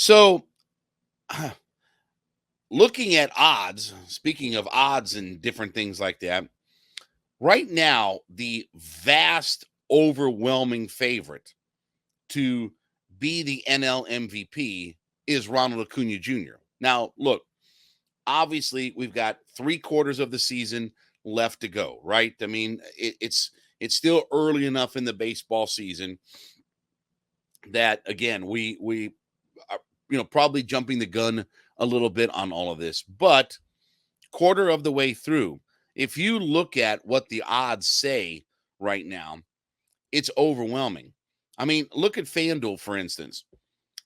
So, looking at odds, speaking of odds and different things like that, right now, the vast, overwhelming favorite to be the NL MVP is Ronald Acuna Jr. Now, look, obviously, we've got 3/4 of the season left to go, right? I mean, it's still early enough in the baseball season that again we are, probably jumping the gun a little bit on all of this, but quarter of the way through, if you look at what the odds say right now, it's overwhelming. I mean, look at FanDuel, for instance.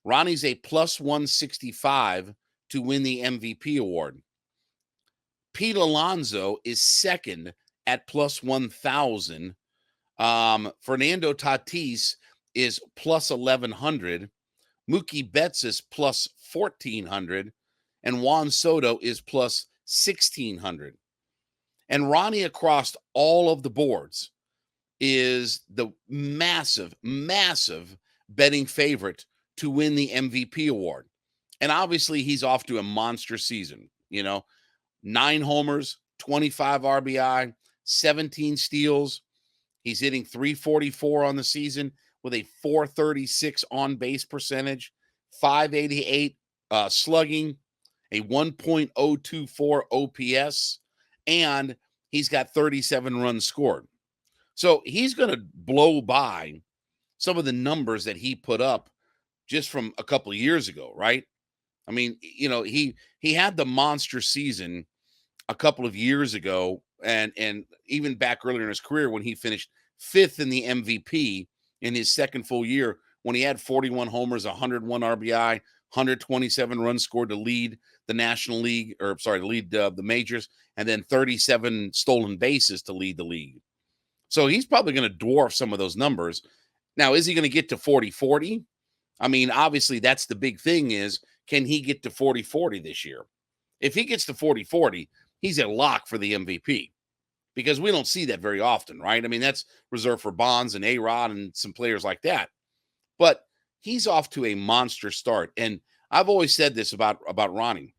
Ronnie's a plus 165 to win the MVP award. Pete Alonso is second at plus 1,000. Fernando Tatis is plus 1,100. Mookie Betts is plus 1,400. And Juan Soto is plus 1,600. And Ronnie across all of the boards is the massive, massive betting favorite to win the MVP award. And obviously, he's off to a monster season. 9 homers, 25 RBI, 17 steals. He's hitting 344 on the season with a 436 on base percentage, 588 slugging, a 1.024 OPS, and he's got 37 runs scored. So he's going to blow by some of the numbers that he put up just from a couple of years ago, right? I mean, he had the monster season a couple of years ago, and even back earlier in his career when he finished 5th in the MVP in his second full year, when he had 41 homers, 101 RBI, 127 runs scored to lead the National League, or sorry, to lead the majors, and then 37 stolen bases to lead the league. So he's probably going to dwarf some of those numbers. Now, is he going to get to 40-40? I mean, obviously, that's the big thing is, can he get to 40-40 this year? If he gets to 40-40, he's a lock for the MVP because we don't see that very often, right? I mean, that's reserved for Bonds and A-Rod and some players like that. But he's off to a monster start. And I've always said this about Ronnie.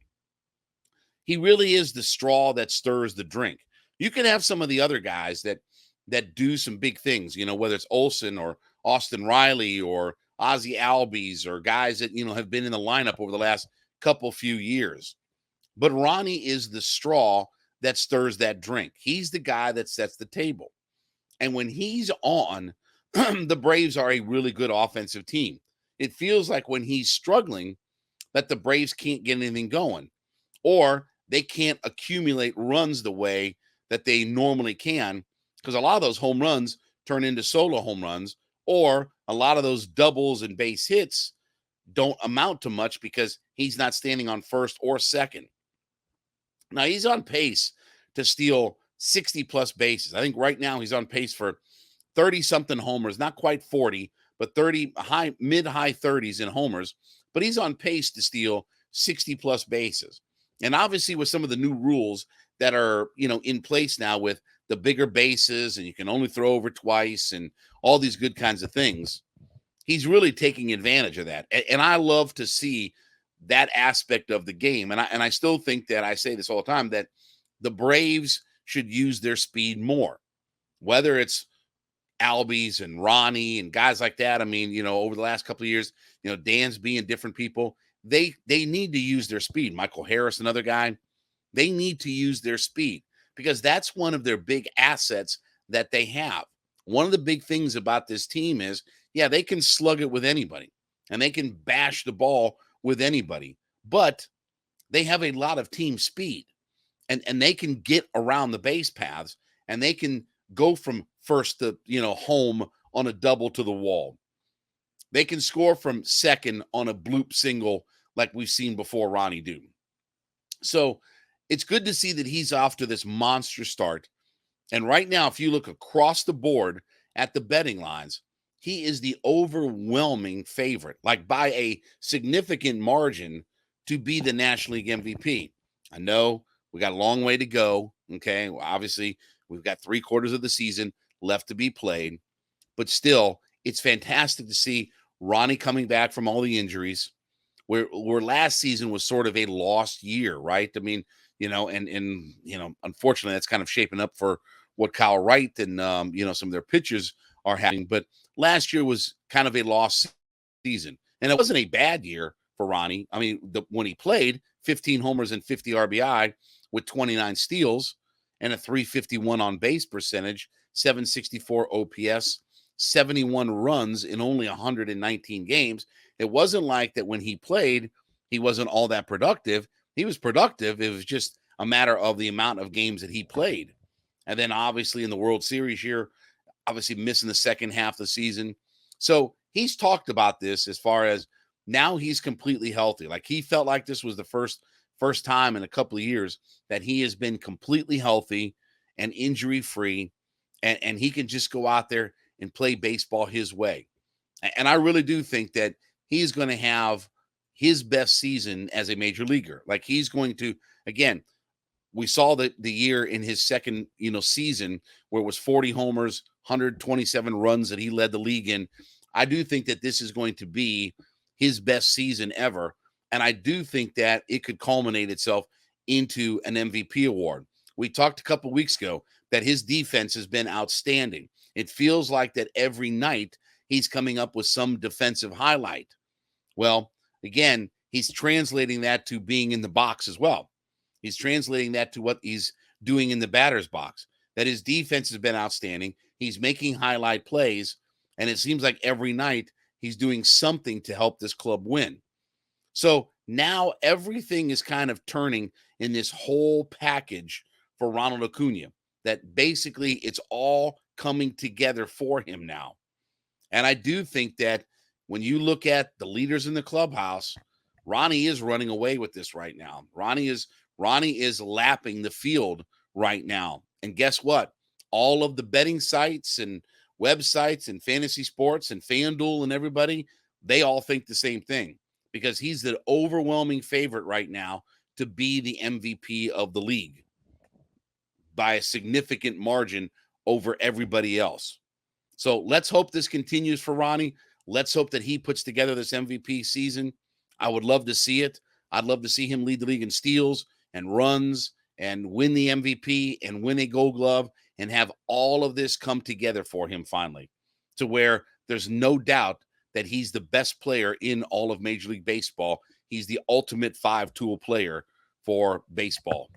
He really is the straw that stirs the drink. You can have some of the other guys that do some big things, whether it's Olsen or Austin Riley or Ozzie Albies or guys that, have been in the lineup over the last few years. But Ronnie is the straw that stirs that drink. He's the guy that sets the table. And when he's on, the Braves are a really good offensive team. It feels like when he's struggling that the Braves can't get anything going, or they can't accumulate runs the way that they normally can, because a lot of those home runs turn into solo home runs, or a lot of those doubles and base hits don't amount to much because he's not standing on first or second. Now, he's on pace to steal 60 plus bases. I think right now he's on pace for 30 something homers, not quite 40, but 30 mid high 30s in homers. But he's on pace to steal 60 plus bases. And obviously, with some of the new rules that are, in place now with the bigger bases and you can only throw over twice and all these good kinds of things, he's really taking advantage of that. And I love to see that aspect of the game. And I still think that, I say this all the time, that the Braves should use their speed more, whether it's Albies and Ronnie and guys like that. I mean, over the last couple of years, Dansby and different people, they need to use their speed. Michael Harris, another guy, they need to use their speed because that's one of their big assets that they have. One of the big things about this team is, yeah, they can slug it with anybody and they can bash the ball with anybody, but they have a lot of team speed and they can get around the base paths and they can go from first to, home on a double to the wall. They can score from second on a bloop single like we've seen before Ronnie do. So it's good to see that he's off to this monster start. And right now, if you look across the board at the betting lines, he is the overwhelming favorite, like by a significant margin, to be the National League MVP. I know we got a long way to go. Okay. Well, obviously, we've got 3/4 of the season left to be played, but still, it's fantastic to see Ronnie coming back from all the injuries. where last season was sort of a lost year, right? I mean, and unfortunately, that's kind of shaping up for what Kyle Wright and some of their pitchers are having. But last year was kind of a lost season, and it wasn't a bad year for Ronnie. I mean, when he played, 15 homers and 50 RBI with 29 steals and a 351 on base percentage, 764 OPS, 71 runs in only 119 games. It wasn't like that when he played, he wasn't all that productive. He was productive. It was just a matter of the amount of games that he played. And then obviously in the World Series here, obviously missing the second half of the season. So he's talked about this as far as now he's completely healthy. Like he felt like this was the first time in a couple of years that he has been completely healthy and injury free, and he can just go out there and play baseball his way. And I really do think that he's going to have his best season as a major leaguer. Like he's going to, again, we saw the year in his second, season where it was 40 homers, 127 runs that he led the league in. I do think that this is going to be his best season ever. And I do think that it could culminate itself into an MVP award. We talked a couple weeks ago that his defense has been outstanding. It feels like that every night he's coming up with some defensive highlight. Well, again, he's translating that to being in the box as well. He's translating that to what he's doing in the batter's box, that his defense has been outstanding. He's making highlight plays, and it seems like every night he's doing something to help this club win. So now everything is kind of turning in this whole package for Ronald Acuna, that basically it's all coming together for him now. And I do think that when you look at the leaders in the clubhouse, Ronnie is running away with this right now. Ronnie is lapping the field right now. And guess what? All of the betting sites and websites and fantasy sports and FanDuel and everybody, they all think the same thing, because he's the overwhelming favorite right now to be the MVP of the league by a significant margin over everybody else. So let's hope this continues for Ronnie. Let's hope that he puts together this MVP season. I would love to see it. I'd love to see him lead the league in steals and runs and win the MVP and win a Gold Glove and have all of this come together for him finally, to where there's no doubt that he's the best player in all of Major League Baseball. He's the ultimate five-tool player for baseball.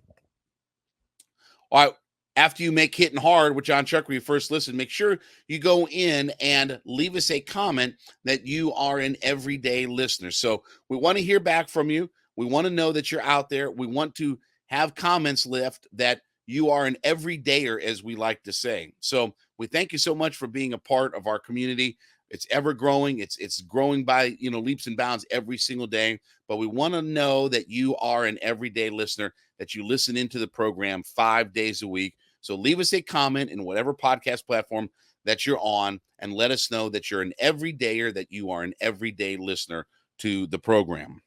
All right, after you make Hittin' Hard with Jon Chuckery first listen, make sure you go in and leave us a comment that you are an everyday listener. So we want to hear back from you. We want to know that you're out there. We want to have comments left that you are an everydayer, as we like to say. So we thank you so much for being a part of our community. It's ever growing. It's growing by, leaps and bounds every single day. But we want to know that you are an everyday listener, that you listen into the program 5 days a week. So leave us a comment in whatever podcast platform that you're on and let us know that you're an everydayer, that you are an everyday listener to the program.